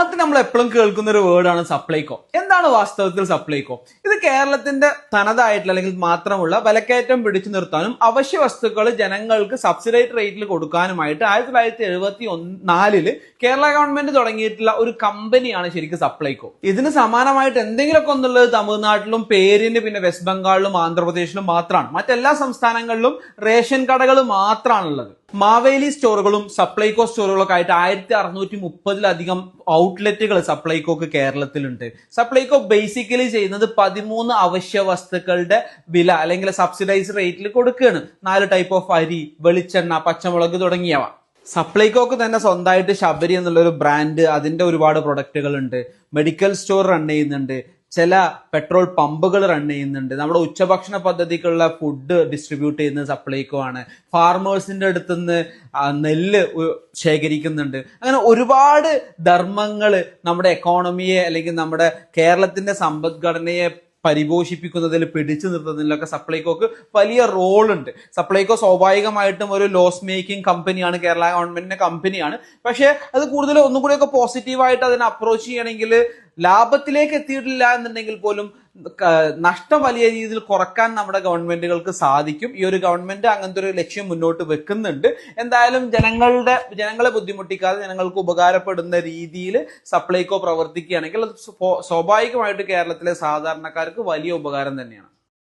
ഓണത്തിന് നമ്മൾ എപ്പോഴും കേൾക്കുന്ന ഒരു വേർഡാണ് സപ്ലൈകോ. എന്താണ് വാസ്തവത്തിൽ സപ്ലൈകോ? ഇത് കേരളത്തിന്റെ തനതായിട്ടുള്ള അല്ലെങ്കിൽ മാത്രമുള്ള വിലക്കയറ്റം പിടിച്ചു നിർത്താനും അവശ്യ വസ്തുക്കൾ ജനങ്ങൾക്ക് സബ്സിഡൈസ്ഡ് റേറ്റിൽ കൊടുക്കാനുമായിട്ട് 1974 കേരള ഗവൺമെന്റ് തുടങ്ങിയിട്ടുള്ള ഒരു കമ്പനിയാണ് ശരിക്കും സപ്ലൈകോ. ഇതിന് സമാനമായിട്ട് എന്തെങ്കിലുമൊക്കെ ഒന്നുള്ളത് തമിഴ്നാട്ടിലും പേരിന് പിന്നെ വെസ്റ്റ് ബംഗാളിലും ആന്ധ്രാപ്രദേശിലും മാത്രമാണ്. മറ്റെല്ലാ സംസ്ഥാനങ്ങളിലും റേഷൻ കടകൾ മാത്രമാണുള്ളത്. മാവേലി സ്റ്റോറുകളും സപ്ലൈകോ സ്റ്റോറുകളൊക്കെ ആയിട്ട് 1630-ലധികം ഔട്ട്ലെറ്റുകൾ സപ്ലൈകോക്ക് കേരളത്തിലുണ്ട്. സപ്ലൈകോ ബേസിക്കലി ചെയ്യുന്നത് 13 അവശ്യ വസ്തുക്കളുടെ വില അല്ലെങ്കിൽ സബ്സിഡൈസ് റേറ്റിൽ കൊടുക്കുകയാണ്. 4 ടൈപ്പ് ഓഫ് അരി, വെളിച്ചെണ്ണ, പച്ചമുളക് തുടങ്ങിയവ. സപ്ലൈകോക്ക് തന്നെ സ്വന്തമായിട്ട് ശബരി എന്നുള്ളൊരു ബ്രാൻഡ്, അതിന്റെ ഒരുപാട് പ്രൊഡക്റ്റുകൾ ഉണ്ട്. മെഡിക്കൽ സ്റ്റോർ റൺ ചെയ്യുന്നുണ്ട്. ചില പെട്രോൾ പമ്പുകൾ റൺ ചെയ്യുന്നുണ്ട്. നമ്മുടെ ഉച്ചഭക്ഷണ പദ്ധതിക്കുള്ള ഫുഡ് ഡിസ്ട്രിബ്യൂട്ട് ചെയ്യുന്നത് സപ്ലൈകോ ആണ്. ഫാർമേഴ്സിന്റെ അടുത്തുനിന്ന് നെല്ല് ശേഖരിക്കുന്നുണ്ട്. അങ്ങനെ ഒരുപാട് ധർമ്മങ്ങൾ നമ്മുടെ എക്കോണമിയെ അല്ലെങ്കിൽ നമ്മുടെ കേരളത്തിന്റെ സമ്പദ്ഘടനയെ പരിപോഷിപ്പിക്കുന്നതിൽ, പിടിച്ചു നിർത്തുന്നതിലൊക്കെ സപ്ലൈകോക്ക് വലിയ റോൾ ഉണ്ട്. സപ്ലൈകോ സ്വാഭാവികമായിട്ടും ഒരു ലോസ് മേക്കിംഗ് കമ്പനിയാണ്, കേരള ഗവൺമെന്റിന്റെ കമ്പനിയാണ്. പക്ഷെ അത് കൂടുതൽ ഒന്നും കൂടിയൊക്കെ പോസിറ്റീവായിട്ട് അതിനെ അപ്രോച്ച് ചെയ്യണമെങ്കിൽ ലാഭത്തിലേക്ക് എത്തിയിട്ടില്ല എന്നുണ്ടെങ്കിൽ പോലും നഷ്ടം വലിയ രീതിയിൽ കുറക്കാൻ നമ്മുടെ ഗവൺമെന്റുകൾക്ക് സാധിക്കും. ഈ ഒരു ഗവൺമെന്റ് അങ്ങനത്തെ ഒരു ലക്ഷ്യം മുന്നോട്ട് വെക്കുന്നുണ്ട്. എന്തായാലും ജനങ്ങളെ ബുദ്ധിമുട്ടിക്കാതെ ജനങ്ങൾക്ക് ഉപകാരപ്പെടുന്ന രീതിയിൽ സപ്ലൈകോ പ്രവർത്തിക്കുകയാണെങ്കിൽ അത് സ്വാഭാവികമായിട്ട് കേരളത്തിലെ സാധാരണക്കാർക്ക് വലിയ ഉപകാരം തന്നെയാണ്.